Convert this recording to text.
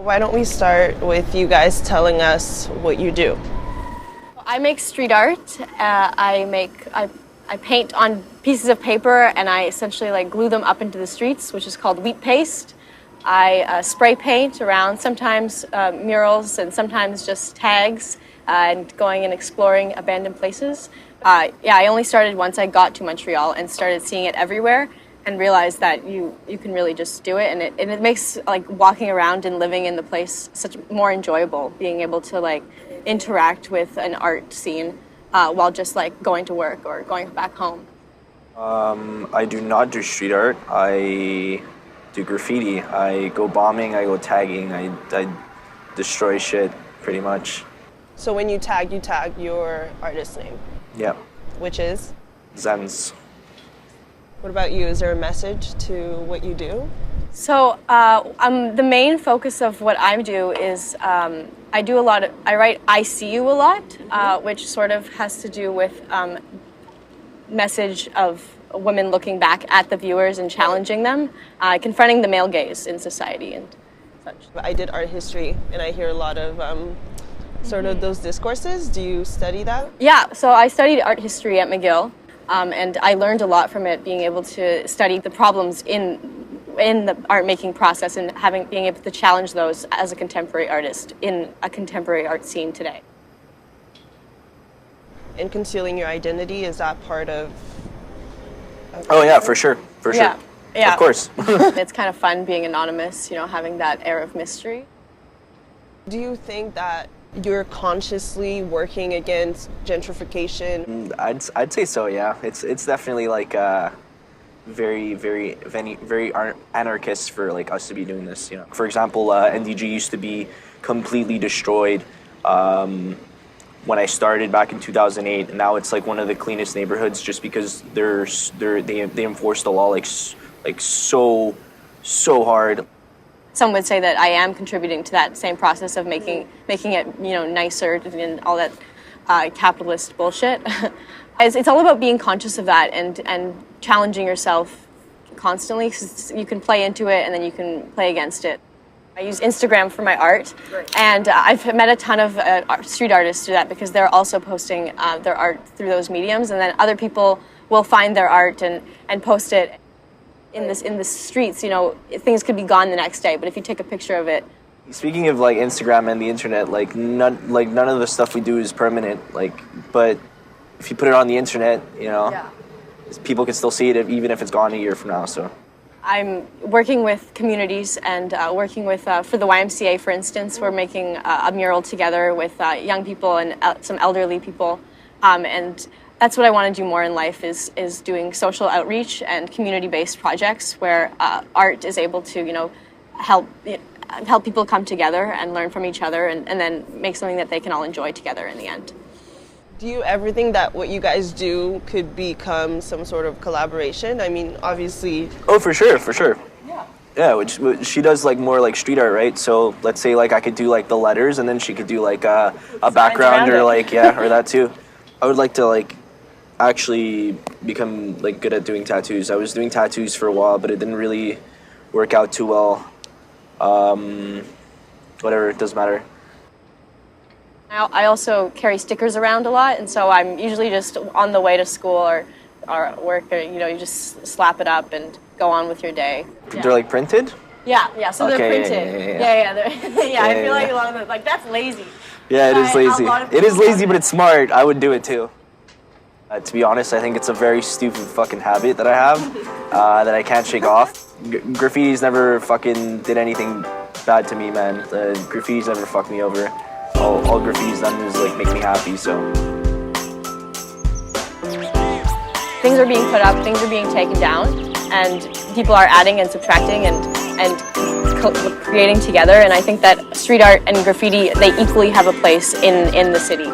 Why don't we start with you guys telling us what you do? I make street art. I paint on pieces of paper and I essentially glue them up into the streets, which is called wheat paste. I spray paint around, sometimes murals and sometimes just tags, and going and exploring abandoned places. I only started once I got to Montreal and started seeing it everywhere and realized that you can really just do it, and it makes walking around and living in the place such more enjoyable, being able to interact with an art scene while just going to work or going back home. I do not do street art. I do graffiti. I go bombing, I go tagging, I destroy shit pretty much. So when you tag your artist name? Yeah. Which is? Zen's. What about you? Is there a message to what you do? So the main focus of what I do is I write I see you a lot, which sort of has to do with message of women looking back at the viewers and challenging them, confronting the male gaze in society and such. I did art history and I hear a lot of sort of those discourses. Do you study that? Yeah, so I studied art history at McGill, and I learned a lot from it, being able to study the problems in the art making process and being able to challenge those as a contemporary artist in a contemporary art scene today. And concealing your identity, is that part of Oh yeah, for sure. Yeah. Of course. It's kind of fun being anonymous, having that air of mystery. Do you think that you're consciously working against gentrification? I'd say so, yeah. It's definitely very anarchist for us to be doing this, For example, NDG used to be completely destroyed when I started back in 2008, and now it's one of the cleanest neighborhoods just because they enforced the law so hard. Some would say that I am contributing to that same process of making it nicer and all that capitalist bullshit. It's all about being conscious of that and challenging yourself constantly, because you can play into it and then you can play against it. I use Instagram for my art, and I've met a ton of street artists through that, because they're also posting their art through those mediums, and then other people will find their art and post it in the streets. Things could be gone the next day, but if you take a picture of it. Speaking of Instagram and the internet, none of the stuff we do is permanent. But if you put it on the internet, people can still see it even if it's gone a year from now. So. I'm working with communities and working with, for the YMCA, for instance, we're making a mural together with young people and some elderly people. And that's what I want to do more in life, is doing social outreach and community-based projects where art is able to, help people come together and learn from each other and then make something that they can all enjoy together in the end. Do you ever think that what you guys do could become some sort of collaboration? I mean, obviously... Oh, for sure. Yeah, which she does more street art, right? So let's say I could do the letters, and then she could do a background or or that too. I would like to actually become good at doing tattoos. I was doing tattoos for a while, but it didn't really work out too well. Whatever, it doesn't matter. I also carry stickers around a lot, and so I'm usually just on the way to school or work, or you just slap it up and go on with your day. Yeah. They're printed? Yeah, so okay, they're printed. Yeah, I feel like a lot of them, that's lazy. Yeah, it is lazy. It is lazy, but it's smart. I would do it too. To be honest, I think it's a very stupid fucking habit that I have that I can't shake off. Graffiti's never fucking did anything bad to me, man. Graffiti's never fucked me over. All graffiti's done is make me happy, so. Things are being put up, things are being taken down, and people are adding and subtracting and creating together, and I think that street art and graffiti, they equally have a place in the city.